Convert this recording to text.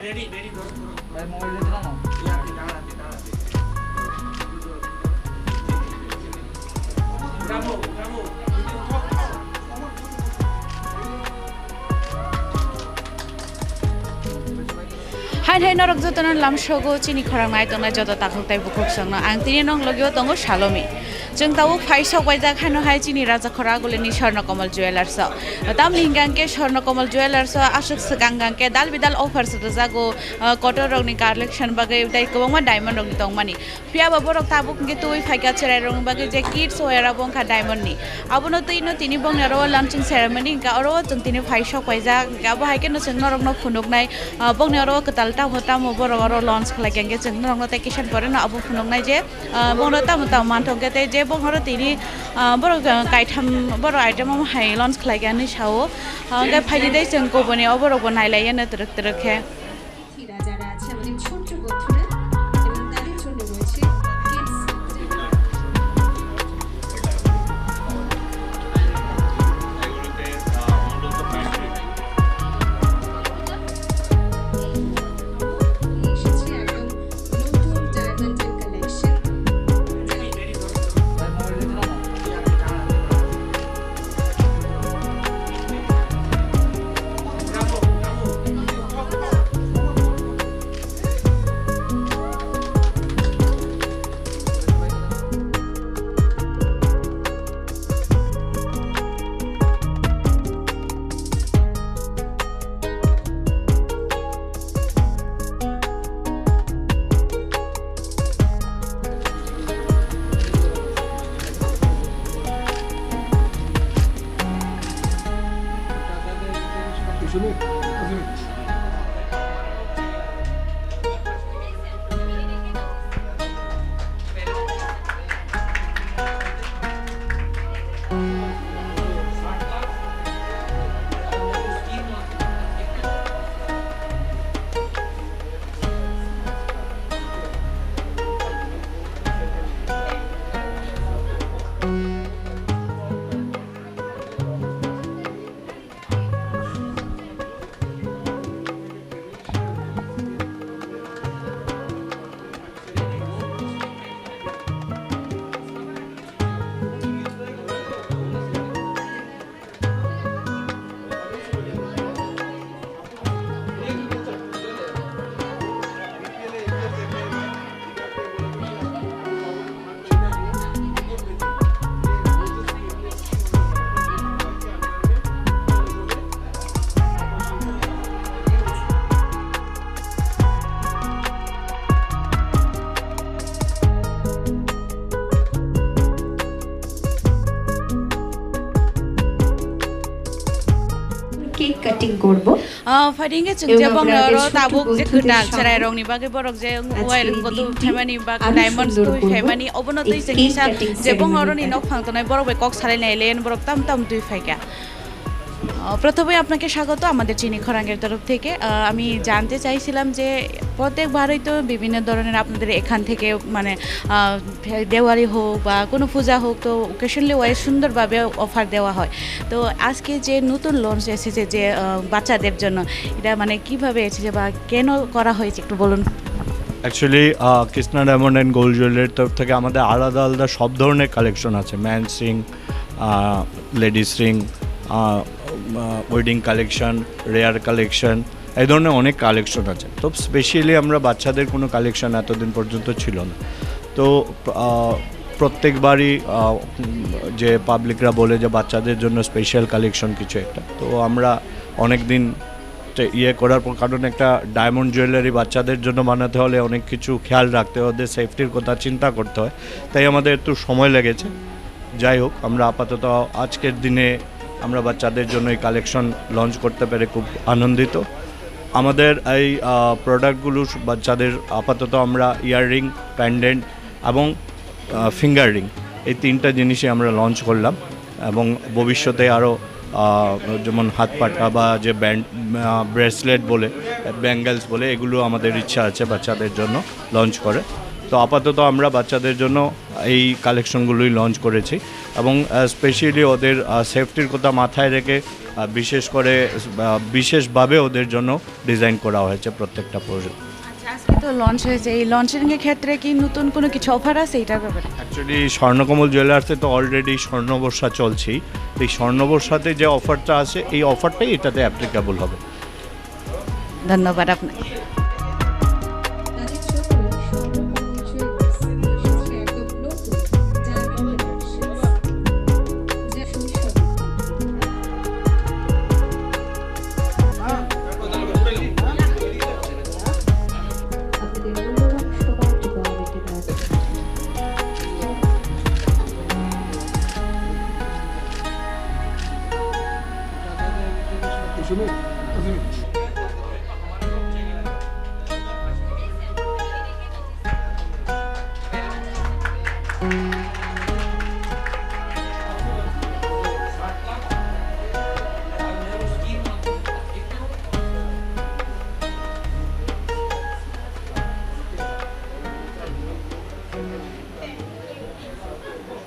Ready, ready, bro. भाई mobile ले चला ना Yeah, kita. Bravo, bravo. Hai hai norok jotono lamsogo chini khorang nai tongnai joto takhok tai bukhok sangno ang tini nong logio tongo Shalomi जों ताऊ फाइसौ बायजा खानो हाय चिनी राजा खरा गुलेनि स्वर्णकमल ज्वेलार्स ताम लिंगांके स्वर्णकमल ज्वेलार्स आशक सगांगांके दाल बिदाल ऑफर सद जागो कटर रंगनि कलेक्शन बागै दाइ गोबांमा डायमंड रंगनि दंमानि पिया बाबरक ताबुकके तुइ फाइका चेराय रंग बागै जे किड्स वेरा बंखा डायमंड नि आबनो तैनो तिनि बंगनारो लॉन्चिंग सेरेमनी का अरो जों तिनि फाइसौ बायजा गाबो हायके न जों नरक न फुनुकनाय बंगनारो कताल तामो तामो बरगारो लॉन्च खालायगेंगे जों नरक न तेकेशन परे न आबो फुनुकनाय जे बंगनो तामो ताम मानथोगे ते जे बंगरो तिनि बर गायथाम बर आइटेम हाय लॉन्च खालायगेनि सावो गा फाइदे जों गोबने अबरबो नायलायो न तरक तरखे যারা আছে আমাদের ছোট বন্ধুরা এবং তাদের জন্য রয়েছে কিডস এসেছে একদম নতুন ডায়মন্ডের কালেকশন भाई मोबाइल ले चला ना Bravo, bravo. কেক কাটিং করব फाइदिंगे जों एवं जे আমরা बंगनारो ছোট ताबुक जे বন্ধুদের खोना সঙ্গে चेराय रंगनि बागै बरक जे वाइल এই गतो দিনটি फेमानि बा আরো डायमंड সুন্দর तुइ করব। फेमानि अबनो এই तै जों কেক हिसा কাটিং जे बंगनारो नि সেরেমনিটা। नक फांतनाय बरक बे कक सालायनाय लेन बरक ताम ताम तुइ फाइका প্রথমে আপনাকে স্বাগত আমাদের চিনি খরাঙ্গের তরফ থেকে আমি জানতে চাইছিলাম যে প্রত্যেকবারই তো বিভিন্ন ধরনের আপনাদের এখান থেকে মানে দেওয়ালি হোক বা কোনো পূজা হোক তো ওকেশনলি ওয়াইজ সুন্দরভাবে অফার দেওয়া হয় তো আজকে যে নতুন লঞ্চ এসেছে যে বাচ্চাদের জন্য এটা মানে কিভাবে এসেছে বা কেন করা হয়েছে একটু বলুন actually Krishna diamond and gold জুয়েলারির তরফ থেকে আমাদের আলাদা আলাদা সব ধরনের কালেকশন আছে men's ring ladies ring wedding collection rare collection এই ধরনের অনেক কালেকশন আছে তো স্পেশালি আমরা বাচ্চাদের কোনো কালেকশন এতদিন পর্যন্ত ছিল না তো প্রত্যেকবারই যে পাবলিকরা বলে যে বাচ্চাদের জন্য স্পেশাল কালেকশন কিছু একটা তো আমরা অনেক দিন ইয়ে করার কারণে একটা ডায়মন্ড জুয়েলারি বাচ্চাদের জন্য বানাতে হলে অনেক কিছু খেয়াল রাখতে হয় ওদের সেফটির কথা চিন্তা করতে হয় তাই আমাদের একটু সময় লেগেছে যাই হোক আমরা আপাতত আজকের দিনে আমরা বাচ্চাদের জন্য এই কালেকশন লঞ্চ করতে পেরে খুব আনন্দিত আমাদের এই প্রোডাক্টগুলো বাচ্চাদের আপাতত আমরা ইয়াররিং প্যান্ডেন্ট এবং ফিঙ্গার রিং এই তিনটা জিনিসই আমরা লঞ্চ করলাম এবং ভবিষ্যতে আরও যেমন হাত পাটা বা যে ব্যান্ড ব্রেসলেট বলে ব্যাঙ্গেলস বলে এগুলো আমাদের ইচ্ছা আছে বাচ্চাদের জন্য লঞ্চ করে তো আপাতত আমরা বাচ্চাদের জন্য এই কালেকশনগুলোই লঞ্চ করেছি এবং স্পেশালি ওদের সেফটির কথা মাথায় রেখে বিশেষভাবে ওদের জন্য ডিজাইন করা হয়েছে প্রত্যেকটা প্রোডাক্ট। আচ্ছা আজকে তো লঞ্চ হয়েছে, এই লঞ্চিংয়ের ক্ষেত্রে কি নতুন কোনো কিছু অফার আছে এটার ব্যাপারে? অ্যাকচুয়ালি স্বর্ণকমল জুয়েলার্সে তো অলরেডি স্বর্ণবর্ষা চলছেই, এই স্বর্ণবর্ষাতে যে অফারটা আছে এই অফারটাই এটাতে অ্যাপ্লিকেবল হবে। ধন্যবাদ আপনাকে। তাদের জন্য স্বর্ণকমল জুয়েলার্স এসেছে একদম নতুন ডায়মন্ড কালেকশনস, যা সুস্বাদু। আপনাদের মূল্যবান সময়টুকু আমাদেরকে দেওয়ার জন্য